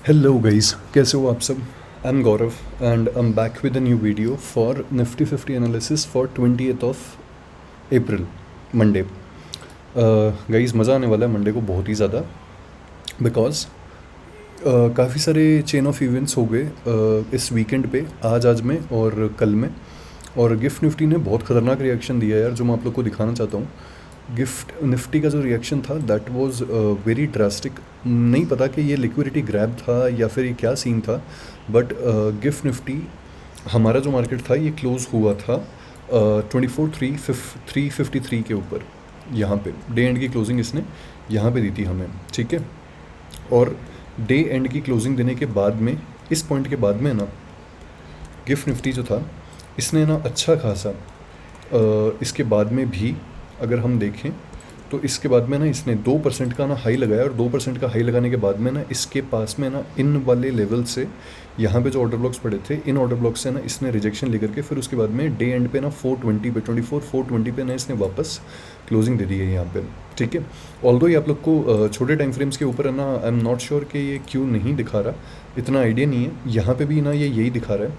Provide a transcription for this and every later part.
Hello guys, कैसे हो आप सब। I am Gaurav and I am back with a new video for Nifty 50 analysis for 20th of April, Monday. Guys, मज़ा आने वाला है मंडे को बहुत ही ज़्यादा, बिकॉज काफ़ी सारे चेन ऑफ इवेंट्स हो गए इस वीकेंड पे, आज में और कल में। और गिफ्ट निफ्टी ने बहुत ख़तरनाक रिएक्शन दिया यार, जो मैं आप लोग को दिखाना चाहता हूँ। गिफ्ट निफ्टी का जो रिएक्शन था दैट वाज वेरी ड्रास्टिक। नहीं पता कि ये लिक्विडिटी ग्रैब था या फिर ये क्या सीन था, बट गिफ्ट निफ्टी, हमारा जो मार्केट था ये क्लोज हुआ था 24,353 के ऊपर। यहाँ पे डे एंड की क्लोजिंग इसने यहाँ पे दी थी हमें, ठीक है। और डे एंड की क्लोजिंग देने के बाद में, इस पॉइंट के बाद में ना, गिफ्ट निफ्टी जो था इसने ना अच्छा खासा इसके बाद में भी अगर हम देखें तो इसके बाद में ना इसने 2% का ना हाई लगाया, और 2% का हाई लगाने के बाद में ना इसके पास में ना इन वाले लेवल से, यहाँ पे जो ऑर्डर ब्लॉक्स पड़े थे, इन ऑर्डर ब्लॉक से ना इसने रिजेक्शन लेकर के फिर उसके बाद में डे एंड पे ना 420 पे 420 पे ना इसने वापस क्लोजिंग दे दी है यहाँ पे, ठीक है। ऑल्दो ये आप लोग को छोटे टाइम फ्रेम्स के ऊपर है ना, आई एम नॉट श्योर कि ये क्यों नहीं दिखा रहा, इतना आइडिया नहीं है। यहाँ पे भी ना ये यही दिखा रहा है,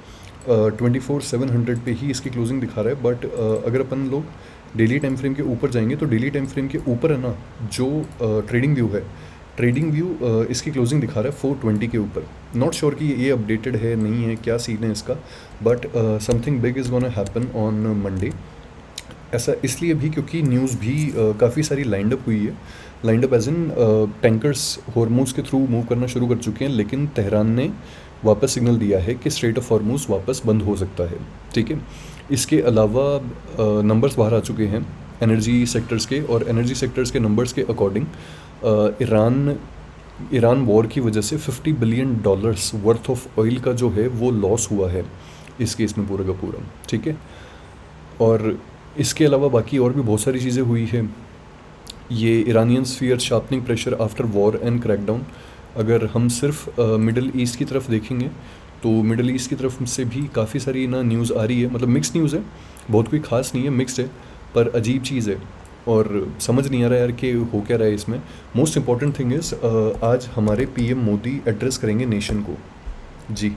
24,700 पे ही इसकी क्लोजिंग दिखा रहा है। बट अगर अपन लोग डेली टाइम फ्रेम के ऊपर जाएंगे तो डेली टाइम फ्रेम के ऊपर है ना, जो ट्रेडिंग व्यू है, ट्रेडिंग व्यू इसकी क्लोजिंग दिखा रहा है 420 के ऊपर। नॉट श्योर कि ये अपडेटेड है नहीं है, क्या सीन है इसका, but something big is gonna happen on Monday. ऐसा इसलिए भी क्योंकि न्यूज़ भी काफ़ी सारी लाइंड अप हुई है। Lined up as in tankers Hormuz के थ्रू मूव करना शुरू कर चुके हैं, लेकिन तेहरान ने वापस सिग्नल दिया है कि स्ट्रेट ऑफ हॉर्मूज वापस बंद हो सकता है, ठीक है। इसके अलावा नंबर्स बाहर आ चुके हैं एनर्जी सेक्टर्स के, और एनर्जी सेक्टर्स के नंबर्स के अकॉर्डिंग ईरान वॉर की वजह से $50 बिलियन वर्थ ऑफ ऑयल का जो है वो लॉस हुआ है इस केस में पूरा का पूरा, ठीक है। और इसके अलावा बाकी और भी बहुत सारी चीज़ें हुई है। ये Iranians fear sharpening pressure after war and crackdown. अगर हम सिर्फ मिडल ईस्ट की तरफ देखेंगे तो मिडल ईस्ट की तरफ से भी काफ़ी सारी ना न्यूज़ आ रही है, मतलब मिक्स न्यूज़ है, बहुत कोई ख़ास नहीं है, मिक्स्ड है, पर अजीब चीज़ है और समझ नहीं आ रहा यार कि हो क्या रहा है इसमें। मोस्ट इम्पॉर्टेंट थिंग इज़, आज हमारे पीएम मोदी एड्रेस करेंगे नेशन को जी।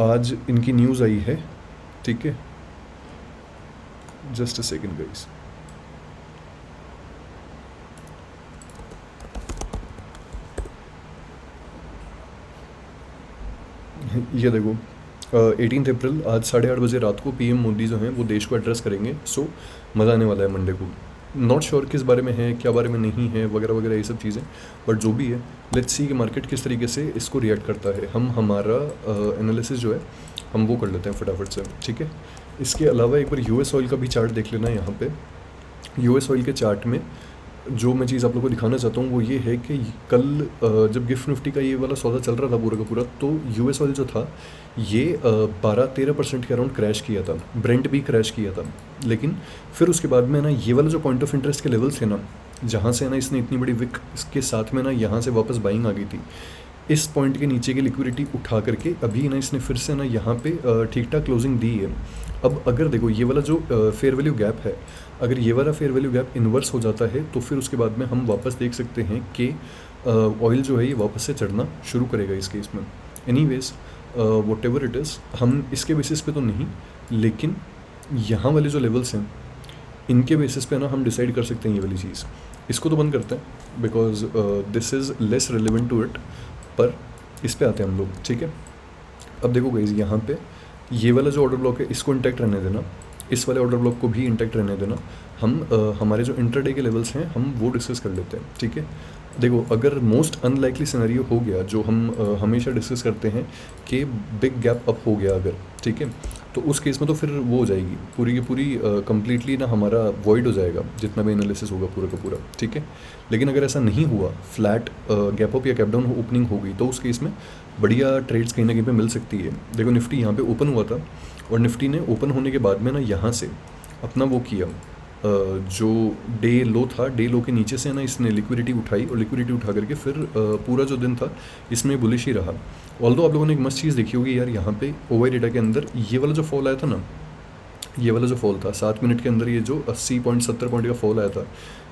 आज इनकी न्यूज़ आई है, ठीक है, जस्ट अ सेकेंड गाइस। ये देखो, 18 अप्रैल आज 8:30 बजे रात को पीएम मोदी जो हैं वो देश को एड्रेस करेंगे। सो मज़ा आने वाला है मंडे को। नॉट श्योर किस बारे में है, क्या बारे में नहीं है, वगैरह वगैरह ये सब चीज़ें, बट जो भी है लेट्स सी कि मार्केट किस तरीके से इसको रिएक्ट करता है। हम हमारा एनालिसिस जो है हम वो कर लेते हैं फटाफट से, ठीक है। इसके अलावा एक बार यूएस ऑयल का भी चार्ट देख लेना। यहाँ पे यूएस ऑयल के चार्ट में जो मैं चीज़ आप लोगों को दिखाना चाहता हूँ वो ये है कि कल जब गिफ्ट निफ्टी का ये वाला सौदा चल रहा था पूरा का पूरा, तो यूएस ऑयल जो था ये 12-13% के अराउंड क्रैश किया था, ब्रेंट भी क्रैश किया था। लेकिन फिर उसके बाद में ना ये वाला जो पॉइंट ऑफ इंटरेस्ट के लेवल्स थे ना, जहाँ से ना इसने इतनी बड़ी विक इसके साथ में ना यहाँ से वापस बाइंग आ गई थी, इस पॉइंट के नीचे की लिक्विडिटी उठा करके अभी ना इसने फिर से ना यहाँ पे ठीक ठाक क्लोजिंग दी है। अब अगर देखो ये वाला जो फेयर वैल्यू गैप है, अगर ये वाला फेयर वैल्यू गैप इन्वर्स हो जाता है तो फिर उसके बाद में हम वापस देख सकते हैं कि ऑयल जो है ये वापस से चढ़ना शुरू करेगा इस केस में। Anyways what ever it is, हम इसके बेसिस पे तो नहीं, लेकिन यहाँ वाले जो लेवल्स हैं इनके बेसिस पे ना हम डिसाइड कर सकते हैं ये वाली चीज़। इसको तो बंद करते हैं because this is less relevant to it, पर इस पे आते हैं हम लोग, ठीक है। अब देखो गाइस, यहाँ पे ये वाला जो ऑर्डर ब्लॉक है इसको इंटैक्ट रहने देना, इस वाले ऑर्डर ब्लॉक को भी इंटैक्ट रहने देना। हम हमारे जो इंटरडे के लेवल्स हैं हम वो डिस्कस कर लेते हैं, ठीक है। देखो, अगर मोस्ट अनलाइकली सिनेरियो हो गया जो हम हमेशा डिस्कस करते हैं कि बिग गैप अप हो गया अगर, ठीक है, तो उस केस में तो फिर वो हो जाएगी पूरी की पूरी कंप्लीटली ना हमारा वॉइड हो जाएगा जितना भी एनालिसिस होगा पूरा का पूरा, ठीक है। लेकिन अगर ऐसा नहीं हुआ, फ्लैट गैप अप या गैप डाउन ओपनिंग हो गई, तो उस केस में बढ़िया ट्रेड्स कहीं ना कहीं पे मिल सकती है। देखो, निफ्टी यहाँ पे ओपन हुआ था और निफ्टी ने ओपन होने के बाद में ना यहाँ से अपना वो किया, जो डे लो था, डे लो के नीचे से ना इसने लिक्विडिटी उठाई और लिक्विडिटी उठा करके फिर पूरा जो दिन था इसमें बुलिश ही रहा। ऑल्दो आप लोगों ने एक मस्त चीज़ देखी होगी यार, यहाँ पे ओवर डेटा के अंदर ये वाला जो फॉल आया था ना, ये वाला जो फॉल था 7 मिनट के अंदर, ये जो 80.70 पॉइंट का फॉल आया था,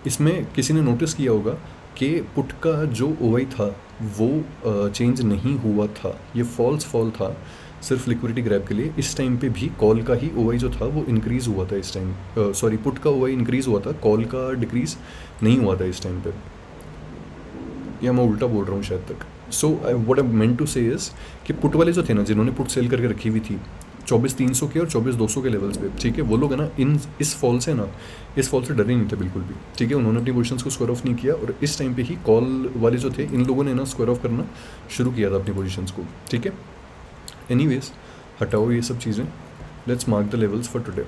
इसमें किसी ने नोटिस किया होगा कि पुट का जो ओआई था वो चेंज नहीं हुआ था, ये फॉल्स फॉल था सिर्फ लिक्विडिटी ग्रैब के लिए। इस टाइम पे भी कॉल का ही ओआई जो था वो इंक्रीज़ हुआ था इस टाइम, सॉरी पुट का ओआई इंक्रीज़ हुआ था, कॉल का डिक्रीज़ नहीं हुआ था इस टाइम पे, या मैं उल्टा बोल रहा हूँ शायद तक। So what I meant to say is कि पुट वाले जो थे ना, जिन्होंने पुट सेल करके रखी हुई थी 24,300 के और 24,200 के लेवल्स पे, ठीक है, वो लोग है ना इस फॉल से ना, इस फॉल से डरे नहीं थे बिल्कुल भी, ठीक है। उन्होंने अपनी पोजीशंस को स्क्वायर ऑफ नहीं किया, और इस टाइम पे ही कॉल वाले जो थे इन लोगों ने ना स्क्वायर ऑफ करना शुरू किया था अपनी पोजीशंस को, ठीक है। एनीवेज, हटाओ ये सब चीज़ें, let's mark the levels for today.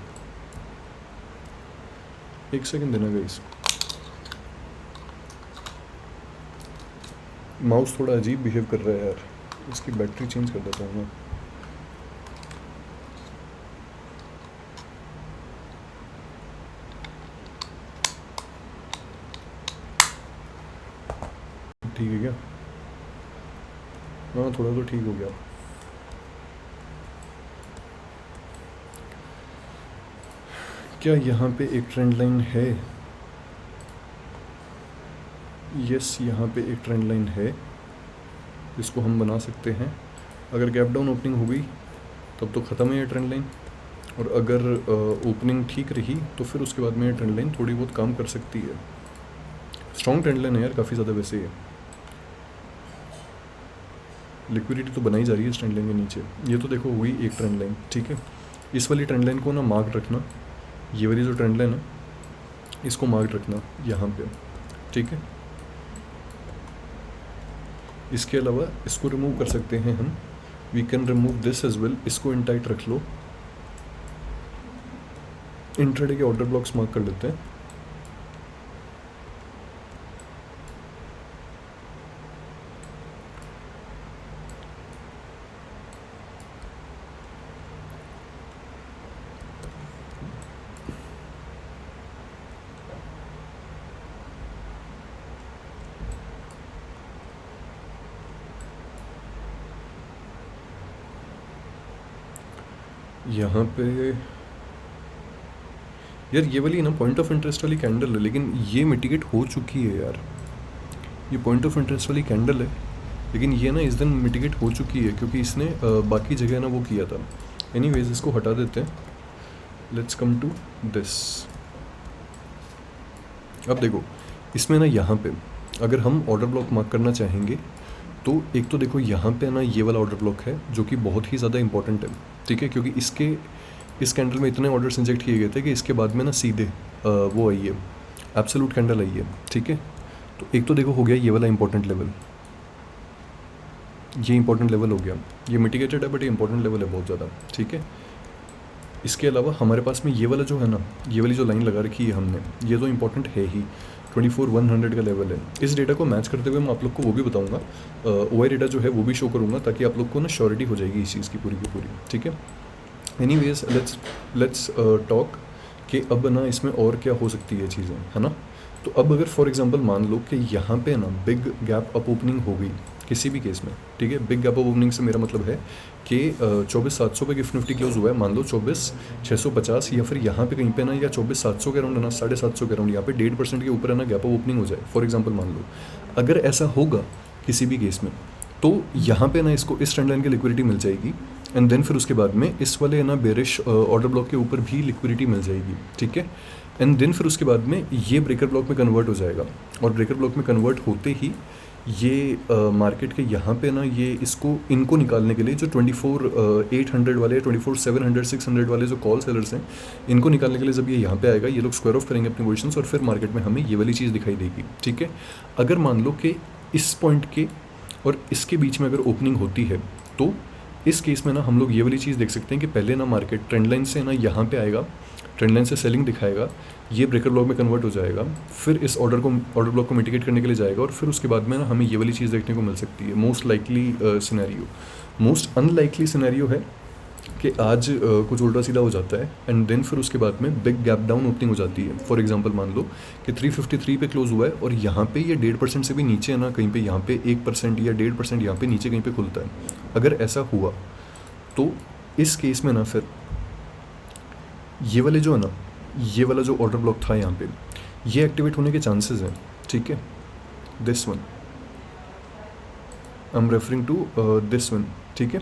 एक सेकेंड देना गाइस, माउस थोड़ा अजीब बिहेव कर रहा है यार, इसकी बैटरी चेंज कर देता हूँ मैं। ठीक है क्या? हाँ, थोड़ा तो ठीक हो गया। क्या यहाँ पे एक ट्रेंड लाइन है? यस, यहाँ पे एक ट्रेंड लाइन है, इसको हम बना सकते हैं। अगर गैप डाउन ओपनिंग हो गई तब तो ख़त्म है ये ट्रेंड लाइन, और अगर ओपनिंग ठीक रही तो फिर उसके बाद में ये ट्रेंड लाइन थोड़ी बहुत काम कर सकती है। स्ट्रॉन्ग ट्रेंड लाइन है यार काफ़ी ज़्यादा वैसे, ये लिक्विडिटी तो बनाई जा रही है इस ट्रेंड लाइन के नीचे। ये तो देखो हुई एक ट्रेंड लाइन, ठीक है। इस वाली ट्रेंड लाइन को ना मार्क रखना, ये वाली जो ट्रेंड लाइन है इसको मार्क रखना यहाँ पे, ठीक है। इसके अलावा इसको रिमूव कर सकते हैं हम, we can remove this as well. इसको इन टाइट रख लो, इंट्राडे के ऑर्डर ब्लॉक्स मार्क कर लेते हैं। यहाँ पे यार ये वाली ना पॉइंट ऑफ इंटरेस्ट वाली कैंडल है, लेकिन ये मिटिगेट हो चुकी है यार। ये पॉइंट ऑफ इंटरेस्ट वाली कैंडल है, लेकिन ये ना इस दिन मिटिगेट हो चुकी है क्योंकि इसने बाकी जगह ना वो किया था। एनीवेज, इसको हटा देते हैं। Let's come to this. अब देखो इसमें ना यहाँ पे अगर हम ऑर्डर ब्लॉक मार्क करना चाहेंगे तो एक तो देखो यहाँ पे ना ये वाला ऑर्डर ब्लॉक है जो कि बहुत ही ज़्यादा इंपॉर्टेंट है, ठीक है, क्योंकि इस कैंडल में इतने ऑर्डर्स इंजेक्ट किए गए थे कि इसके बाद में ना सीधे वो आई है, एब्सोल्यूट कैंडल आई है, ठीक है। तो एक तो देखो हो गया ये वाला इंपॉर्टेंट लेवल, ये इंपॉर्टेंट लेवल हो गया, ये मिटिगेटेड है बट ये इंपॉर्टेंट लेवल है बहुत ज़्यादा, ठीक है। इसके अलावा हमारे पास में ये वाला जो है ना, ये वाली जो लाइन लगा रखी है हमने, ये तो इंपॉर्टेंट है ही, 24,100 का लेवल है। इस डेटा को मैच करते हुए मैं आप लोग को वो भी बताऊंगा, ओआई डेटा जो है वो भी शो करूंगा, ताकि आप लोग को ना श्योरिटी हो जाएगी इस चीज़ की पूरी, ठीक है। एनीवेज, लेट्स टॉक कि अब ना इसमें और क्या हो सकती है चीज़ें, है ना। तो अब अगर फॉर एग्जांपल मान लो कि यहाँ पे ना बिग गैप अप ओपनिंग हो गई किसी भी केस में, ठीक है। बिग गैप अप ओपनिंग से मेरा मतलब है कि 24,700 पे गिफ्ट निफ्टी क्लोज हुआ है, मान लो 24,650 या फिर यहाँ पे कहीं पे ना, या 24,700 के अराउंड है ना, 750 के अराउंड, यहाँ पे 1.5% के ऊपर है ना गैप अप ओपनिंग हो जाए फॉर एग्जाम्पल मान लो। अगर ऐसा होगा किसी भी केस में तो यहाँ पे ना इसको इस ट्रेंड लाइन की लिक्विडिटी मिल जाएगी, एंड देन फिर उसके बाद में इस वाले ना बेरिश ऑर्डर ब्लॉक के ऊपर भी लिक्विडिटी मिल जाएगी, ठीक है। एंड देन फिर उसके बाद में ये ब्रेकर ब्लॉक में कन्वर्ट हो जाएगा, और ब्रेकर ब्लॉक में कन्वर्ट होते ही ये मार्केट के यहाँ पे ना ये इनको निकालने के लिए जो 24,800 वाले, 24,700, 600 वाले जो कॉल सेलर्स हैं, इनको निकालने के लिए जब ये यहाँ पे आएगा, ये लोग स्क्वायर ऑफ करेंगे अपनी पोजीशंस, और फिर मार्केट में हमें ये वाली चीज़ दिखाई देगी, ठीक है। अगर मान लो कि इस पॉइंट के और इसके बीच में अगर ओपनिंग होती है तो इस केस में ना हम लोग ये वाली चीज़ देख सकते हैं कि पहले ना मार्केट ट्रेंड लाइन से ना यहाँ पे आएगा, ट्रेंड लाइन से सेलिंग दिखाएगा, ये ब्रेकर ब्लॉक में कन्वर्ट हो जाएगा, फिर इस ऑर्डर ब्लॉक को मिटिगेट करने के लिए जाएगा, और फिर उसके बाद में ना हमें ये वाली चीज़ देखने को मिल सकती है। Most likely scenario, most unlikely scenario है कि आज कुछ उल्टा सीधा हो जाता है, एंड देन फिर उसके बाद में बिग गैप डाउन ओपनिंग हो जाती है। फॉर एग्जांपल मान लो कि 353 पे क्लोज हुआ है और यहाँ पे ये 1.5% से भी नीचे है ना, कहीं पे यहाँ पे 1% या 1.5% यहाँ पे नीचे कहीं पे खुलता है। अगर ऐसा हुआ तो इस केस में ना फिर ये वाले जो है ना, ये वाला जो ऑर्डर ब्लॉक था यहाँ पे, ये एक्टिवेट होने के चांसेस हैं, ठीक है। This one, I am referring to this one, ठीक है।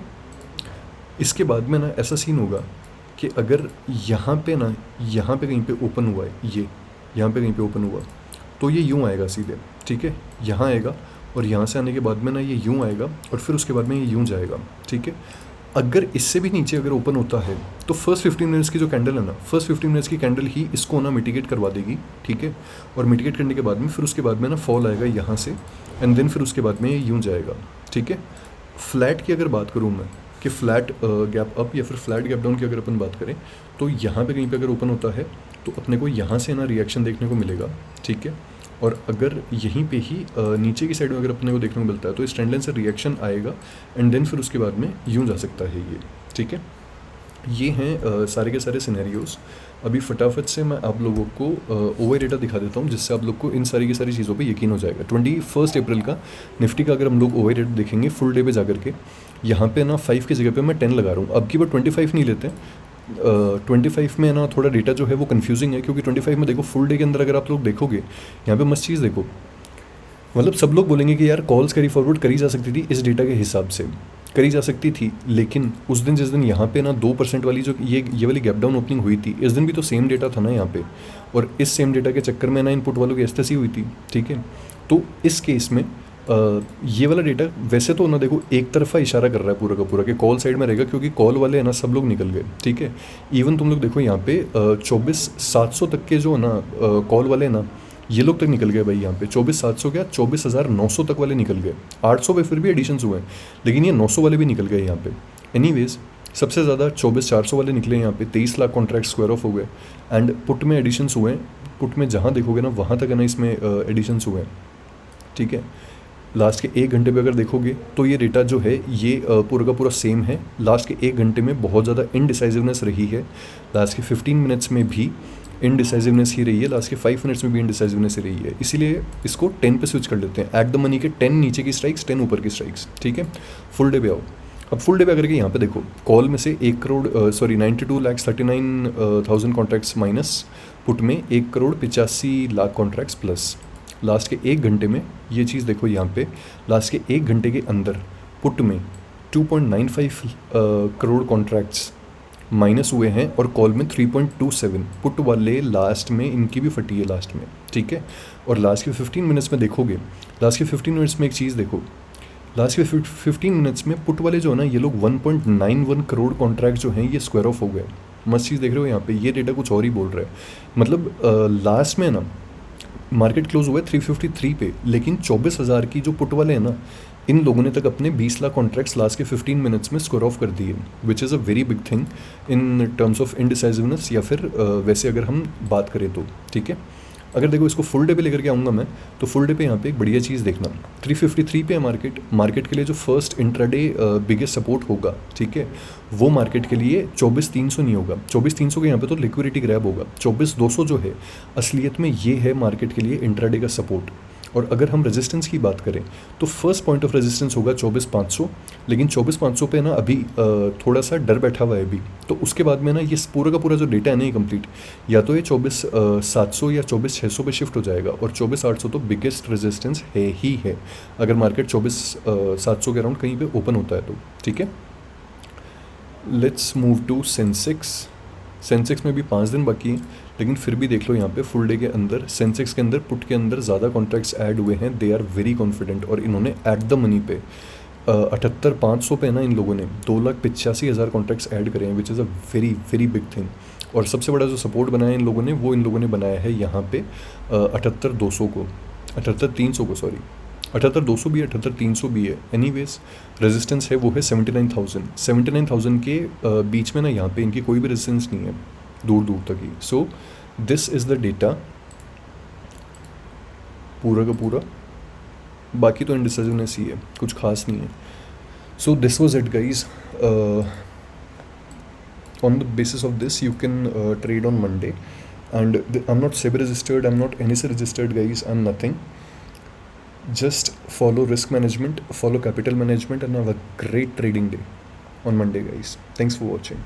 इसके बाद में ना ऐसा सीन होगा कि अगर यहाँ पे ना, यहाँ पे कहीं पे ओपन हुआ है, ये यहाँ पे कहीं पे ओपन हुआ, तो ये यूँ आएगा सीधे, ठीक है, यहाँ आएगा और यहाँ से आने के बाद में ना ये यूँ आएगा और फिर उसके बाद में ये यूँ जाएगा, ठीक है। अगर इससे भी नीचे अगर ओपन होता है तो फर्स्ट 15 मिनट्स की जो कैंडल है ना, फर्स्ट 15 मिनट्स की कैंडल ही इसको ना मिटिगेट करवा देगी, ठीक है। और मिटिगेट करने के बाद में फिर उसके बाद में ना फॉल आएगा यहाँ से, एंड देन फिर उसके बाद में ये यूँ जाएगा, ठीक है। फ्लैट की अगर बात करूँ मैं कि फ्लैट गैप अप या फिर फ्लैट गैप डाउन की अगर अपन बात करें, तो यहाँ पे कहीं पे अगर ओपन होता है तो अपने को यहाँ से ना रिएक्शन देखने को मिलेगा, ठीक है। और अगर यहीं पे ही नीचे की साइड में अगर अपने को देखने को मिलता है तो इस ट्रेंड लाइन से रिएक्शन आएगा एंड देन फिर उसके बाद में यूँ जा सकता है ये, ठीक है। ये हैं सारे के सारे सिनेरियोज़। अभी फटाफट से मैं आप लोगों को ओवर डेटा दिखा देता हूँ जिससे आप लोग को इन सारी की सारी चीज़ों पे यकीन हो जाएगा। 21 अप्रैल का निफ्टी का अगर हम लोग ओवर डेटा देखेंगे फुल डे पे जाकर के, यहाँ पे ना 5 की जगह पे मैं 10 लगा रहा हूँ। अब की बार 25 नहीं लेते, 25 में ना थोड़ा डेटा जो है वो कन्फ्यूजिंग है, क्योंकि 25 में देखो फुल डे के अंदर अगर आप लोग देखोगे यहाँ पे मस्त चीज़ देखो, मतलब सब लोग बोलेंगे कि यार कॉल्स कैरी फॉरवर्ड करी जा सकती थी, इस डेटा के हिसाब से करी जा सकती थी, लेकिन उस दिन जिस दिन यहाँ पे ना 2% वाली जो ये वाली गैप डाउन ओपनिंग हुई थी, इस दिन भी तो सेम डेटा था ना यहाँ पे, और इस सेम डेटा के चक्कर में ना इनपुट वालों की एसटीसी हुई थी, ठीक है। तो इस केस में ये वाला डेटा वैसे तो ना देखो एक तरफा इशारा कर रहा है पूरा का पूरा कि कॉल साइड में रहेगा, क्योंकि कॉल वाले है ना सब लोग निकल गए, ठीक है। इवन तुम लोग देखो यहाँ पे 24,700 तक के जो ना कॉल वाले ना ये लोग तक निकल गए भाई, यहाँ पे 24,700 क्या 24,900 तक वाले निकल गए। 800 पे फिर भी एडिशंस हुए हैं, लेकिन ये 900 वाले भी निकल गए यहाँ पे। एनीवेज सबसे ज़्यादा 24,400 वाले निकले यहाँ पे, 23 लाख कॉन्ट्रैक्ट स्क्वायर ऑफ हो गए। एंड पुट में एडिशंस हुए हैं, पुट में जहाँ देखोगे ना वहाँ तक है ना इसमें एडिशंस हुए हैं, ठीक है। लास्ट के 1 घंटे पे अगर देखोगे तो ये डेटा जो है ये पूरा का पूरा सेम है। लास्ट के 1 घंटे में बहुत ज़्यादा इनडिसाइसिवनेस रही है, लास्ट के 15 मिनट्स में भी इनडिसाइसिवनेस ही रही है, लास्ट के 5 मिनट्स में भी इनडिसाइसिवनेस ही रही है। इसीलिए इसको 10 पे स्विच कर लेते हैं। एट द मनी के 10 नीचे की स्ट्राइक्स, 10 ऊपर की स्ट्राइक्स, ठीक है। फुल डे पे आओ। अब फुल डे पे अगर के यहाँ पे देखो कॉल में से 92,39,000 कॉन्ट्रैक्ट्स माइनस, पुट में 1,85,00,000 कॉन्ट्रैक्ट्स प्लस। लास्ट के 1 घंटे में ये चीज़ देखो यहाँ पे, लास्ट के 1 घंटे के अंदर पुट में 2.95 करोड़ कॉन्ट्रैक्ट्स माइनस हुए हैं और कॉल में 3.27। पुट वाले लास्ट में इनकी भी फटी है लास्ट में, ठीक है। और लास्ट के 15 मिनट्स में देखोगे, लास्ट के 15 मिनट्स में एक चीज़ देखो, लास्ट के 15 मिनट्स में पुट वाले जो है ना ये लोग 1.91 करोड़ कॉन्ट्रैक्ट जो हैं ये स्क्वायर ऑफ हो गए। मस्त चीज़ देख रहे हो यहाँ पे, ये डेटा कुछ और ही बोल रहा है। मतलब लास्ट में ना मार्केट क्लोज हुआ है 353 पे, लेकिन 24,000 की जो पुट वाले हैं ना इन लोगों ने तक अपने 20 लाख कॉन्ट्रैक्ट्स लास्ट के 15 मिनट्स में स्कोर ऑफ कर दिए, which is a very big thing in terms of indecisiveness, या फिर वैसे अगर हम बात करें तो, ठीक है। अगर देखो इसको फुल डे पे लेकर के आऊँगा मैं, तो फुल डे पे यहाँ पे एक बढ़िया चीज़ देखना, 353 पे है मार्केट के लिए जो फर्स्ट इंट्राडे बिगेस्ट सपोर्ट होगा, ठीक है, वो मार्केट के लिए 24,300 नहीं होगा। 24,300 के यहाँ पे तो लिक्विडिटी ग्रैब होगा। 24,200 जो है असलियत में ये है मार्केट के लिए इंट्राडे का सपोर्ट। और अगर हम रेजिस्टेंस की बात करें तो फर्स्ट पॉइंट ऑफ रेजिस्टेंस होगा 24,500, लेकिन 24,500 पे ना अभी थोड़ा सा डर बैठा हुआ है अभी, तो उसके बाद में ना ये पूरा का पूरा जो डेटा है ना ये कंप्लीट या तो ये 24,700 या 24,600 पे शिफ्ट हो जाएगा, और 24,800 तो बिगेस्ट रेजिस्टेंस है ही है अगर मार्केट 24,700 के अराउंड कहीं पे ओपन होता है तो, ठीक है। लेट्स मूव टू सेंसेक्स में भी 5 दिन बाकी हैं, लेकिन फिर भी देख लो यहाँ पे फुल डे के अंदर सेंसेक्स के अंदर पुट के अंदर ज़्यादा कॉन्ट्रैक्ट्स ऐड हुए हैं। दे आर वेरी कॉन्फिडेंट, और इन्होंने एट द मनी पे 78,500 पे ना इन लोगों ने 2,85,000 कॉन्ट्रैक्ट्स ऐड करे हैं, which is a very very big thing. और सबसे बड़ा जो सपोर्ट बनाया इन लोगों ने वो इन लोगों ने बनाया है यहाँ पे 78,200 को, 78,300 को, सॉरी 78,200 भी है, 78,300 भी है। एनीवेज रेजिस्टेंस है वो है 79,000 के बीच में ना यहाँ पे इनकी कोई भी रेजिस्टेंस नहीं है दूर दूर तक ही। So this is the data पूरा का पूरा, बाकी तो इनडिसाइसिवनेस ही है, कुछ खास नहीं है। So this was it guys. on the basis of this you can trade on Monday, and I'm not SEBI registered, I'm not NSE registered guys, I'm nothing. Just follow risk management, follow capital management, and have a great trading day on Monday guys. Thanks for watching.